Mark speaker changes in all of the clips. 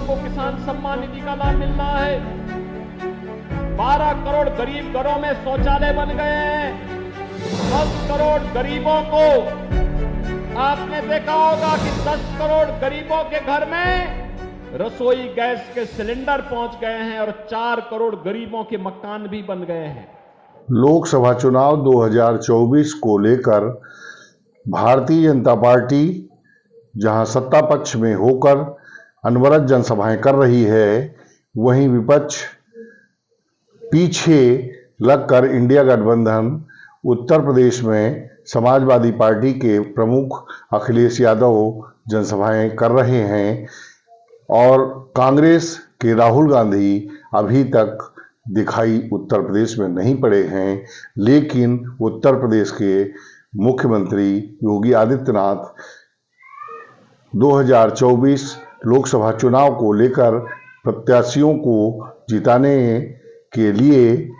Speaker 1: को किसान सम्मान निधि का लाभ मिल रहा है। 12 करोड़ गरीब घरों में शौचालय बन गए हैं। 10 करोड़ गरीबों को, आपने देखा होगा कि 10 करोड़ गरीबों के घर में रसोई गैस के सिलेंडर पहुंच गए हैं और 4 करोड़ गरीबों के मकान भी बन गए हैं।
Speaker 2: लोकसभा चुनाव 2024 को लेकर भारतीय जनता पार्टी जहां सत्ता पक्ष में होकर अनवरत जनसभाएं कर रही है, वहीं विपक्ष पीछे लगकर इंडिया गठबंधन उत्तर प्रदेश में समाजवादी पार्टी के प्रमुख अखिलेश यादव जनसभाएं कर रहे हैं और कांग्रेस के राहुल गांधी अभी तक दिखाई उत्तर प्रदेश में नहीं पड़े हैं। लेकिन उत्तर प्रदेश के मुख्यमंत्री योगी आदित्यनाथ 2024 लोकसभा चुनाव को लेकर प्रत्याशियों को जिताने के लिए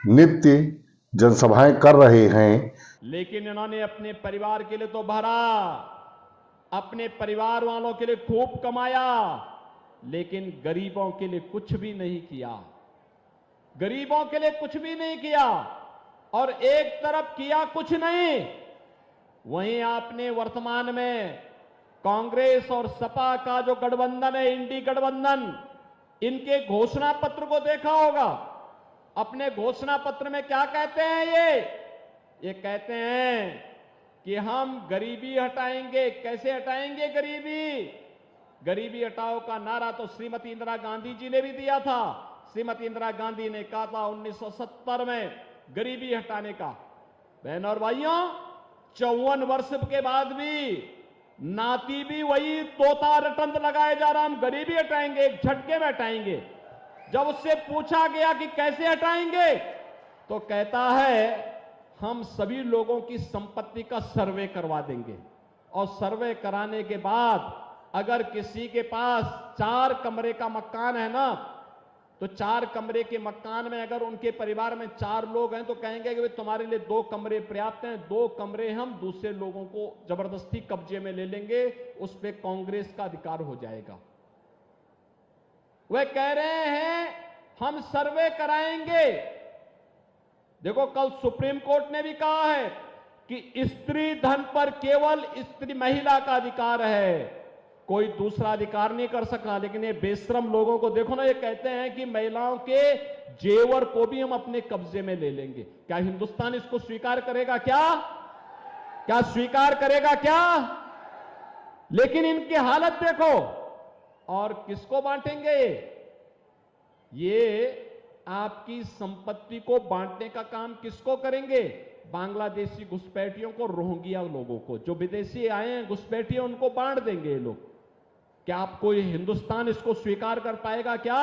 Speaker 2: नित्य जनसभाएं कर रहे हैं।
Speaker 1: लेकिन इन्होंने अपने परिवार के लिए तो भरा, अपने परिवार वालों के लिए खूब कमाया, लेकिन गरीबों के लिए कुछ भी नहीं किया। गरीबों के लिए कुछ भी नहीं किया। और एक तरफ किया कुछ नहीं, वहीं आपने वर्तमान में कांग्रेस और सपा का जो गठबंधन है, इंडी गठबंधन, इनके घोषणा पत्र को देखा होगा। अपने घोषणा पत्र में क्या कहते हैं? ये कहते हैं कि हम गरीबी हटाएंगे। कैसे हटाएंगे गरीबी? गरीबी हटाओ का नारा तो श्रीमती इंदिरा गांधी जी ने भी दिया था। श्रीमती इंदिरा गांधी ने कहा था 1970 में गरीबी हटाने का। बहनों और भाइयों, 54 वर्ष के बाद भी नाती भी वही तोता रटंत लगाए जा रहा, हम गरीबी हटाएंगे, एक झटके में हटाएंगे। जब उससे पूछा गया कि कैसे हटाएंगे, तो कहता है हम सभी लोगों की संपत्ति का सर्वे करवा देंगे और सर्वे कराने के बाद अगर किसी के पास 4 कमरे का मकान है ना, तो 4 कमरे के मकान में अगर उनके परिवार में 4 लोग हैं तो कहेंगे कि तुम्हारे लिए 2 कमरे पर्याप्त हैं, 2 कमरे हम दूसरे लोगों को जबरदस्ती कब्जे में ले लेंगे, उस पे कांग्रेस का अधिकार हो जाएगा। वे कह रहे हैं हम सर्वे कराएंगे। देखो, कल सुप्रीम कोर्ट ने भी कहा है कि स्त्री धन पर केवल स्त्री महिला का अधिकार है, कोई दूसरा अधिकार नहीं कर सकता। लेकिन ये बेशरम लोगों को देखो ना, ये कहते हैं कि महिलाओं के जेवर को भी हम अपने कब्जे में ले लेंगे। क्या हिंदुस्तान इसको स्वीकार करेगा? क्या स्वीकार करेगा क्या? लेकिन इनकी हालत देखो। और किसको बांटेंगे? ये आपकी संपत्ति को बांटने का काम किसको करेंगे? बांग्लादेशी घुसपैठियों को, रोहिंग्या लोगों को, जो विदेशी आए हैं घुसपैठिए, उनको बांट देंगे ये लोग। क्या आप कोई हिंदुस्तान इसको स्वीकार कर पाएगा क्या?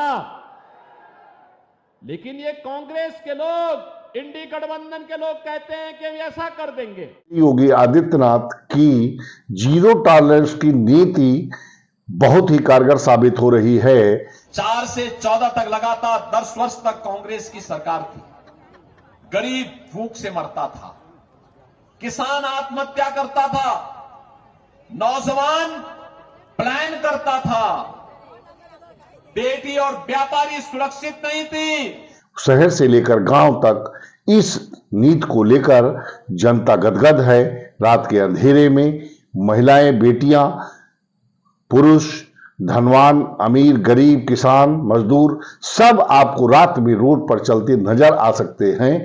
Speaker 1: लेकिन ये कांग्रेस के लोग, इंडी गठबंधन के लोग कहते हैं कि ऐसा कर देंगे।
Speaker 2: योगी आदित्यनाथ की जीरो टॉलरेंस की नीति बहुत ही कारगर साबित हो रही है।
Speaker 3: 4 से 14 तक लगातार 10 वर्ष तक कांग्रेस की सरकार थी। गरीब भूख से मरता था, किसान आत्महत्या करता था, नौजवान प्लान करता था, बेटी और व्यापारी सुरक्षित नहीं थी।
Speaker 2: शहर से लेकर गांव तक इस नीति को लेकर जनता गदगद है। रात के अंधेरे में महिलाएं, बेटियां, पुरुष, धनवान, अमीर, गरीब, किसान, मजदूर सब आपको रात में रोड पर चलते नजर आ सकते हैं।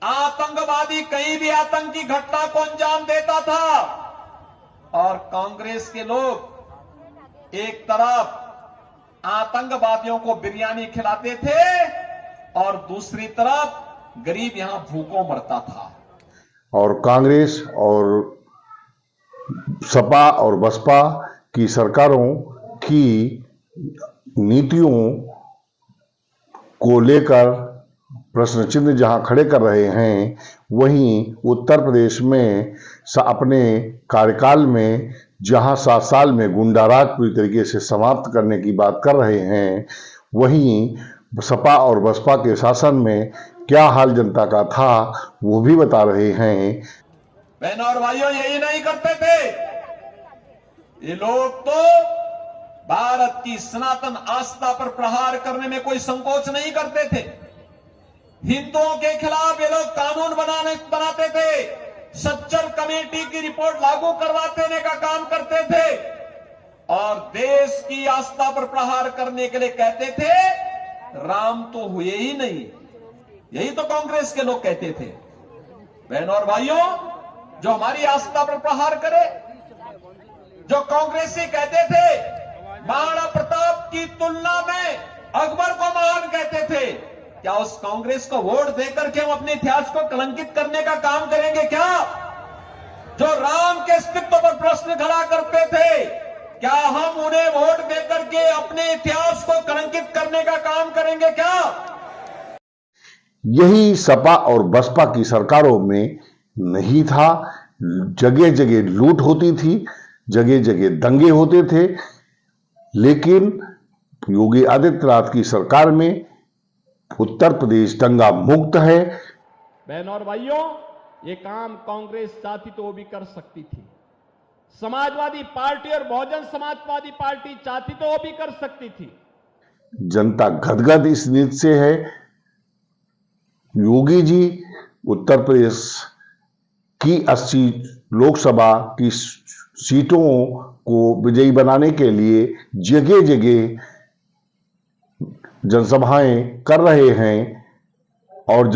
Speaker 3: आतंकवादी कहीं भी आतंकी घटना को अंजाम देता था और कांग्रेस के लोग एक तरफ आतंकवादियों को बिरयानी खिलाते थे और दूसरी तरफ गरीब यहां भूखों मरता था।
Speaker 2: और कांग्रेस और सपा और बसपा की सरकारों की नीतियों को लेकर प्रश्न चिन्ह जहां खड़े कर रहे हैं, वहीं उत्तर प्रदेश में अपने कार्यकाल में जहां 7 साल में गुंडाराज पूरी तरीके से समाप्त करने की बात कर रहे हैं, वहीं सपा और बसपा के शासन में क्या हाल जनता का था वो भी बता रहे हैं।
Speaker 3: बहनों और भाइयों, यही नहीं करते थे ये लोग, तो बार भारत की सनातन आस्था पर प्रहार करने में कोई संकोच नहीं करते थे। हिंदुओं के खिलाफ ये लोग कानून बनाते थे, सच्चर कमेटी की रिपोर्ट लागू करवा देने का काम करते थे और देश की आस्था पर प्रहार करने के लिए कहते थे राम तो हुए ही नहीं। यही तो कांग्रेस के लोग कहते थे। बहनों और भाइयों, जो हमारी आस्था पर प्रहार करे, जो कांग्रेसी कहते थे महाराणा प्रताप की तुलना में अकबर को महान कहते थे, क्या उस कांग्रेस को वोट देकर के हम अपने इतिहास को कलंकित करने का काम करेंगे क्या? जो राम के अस्तित्व पर प्रश्न खड़ा करते थे, क्या हम उन्हें वोट देकर के अपने इतिहास को कलंकित करने का काम करेंगे क्या?
Speaker 2: यही सपा और बसपा की सरकारों में नहीं था। जगह जगह लूट होती थी, जगह जगह दंगे होते थे, लेकिन योगी आदित्यनाथ की सरकार में उत्तर प्रदेश दंगा मुक्त है।
Speaker 1: बहनों और भाइयों, ये काम कांग्रेस चाहती तो वो भी कर सकती थी। समाजवादी पार्टी और बहुजन समाजवादी पार्टी चाहती तो वो भी कर सकती थी।
Speaker 2: जनता गदगद इस नीति से है। योगी जी उत्तर प्रदेश की 80 लोकसभा की सीटों को विजयी बनाने के लिए जगह जगह जनसभाएं कर रहे हैं और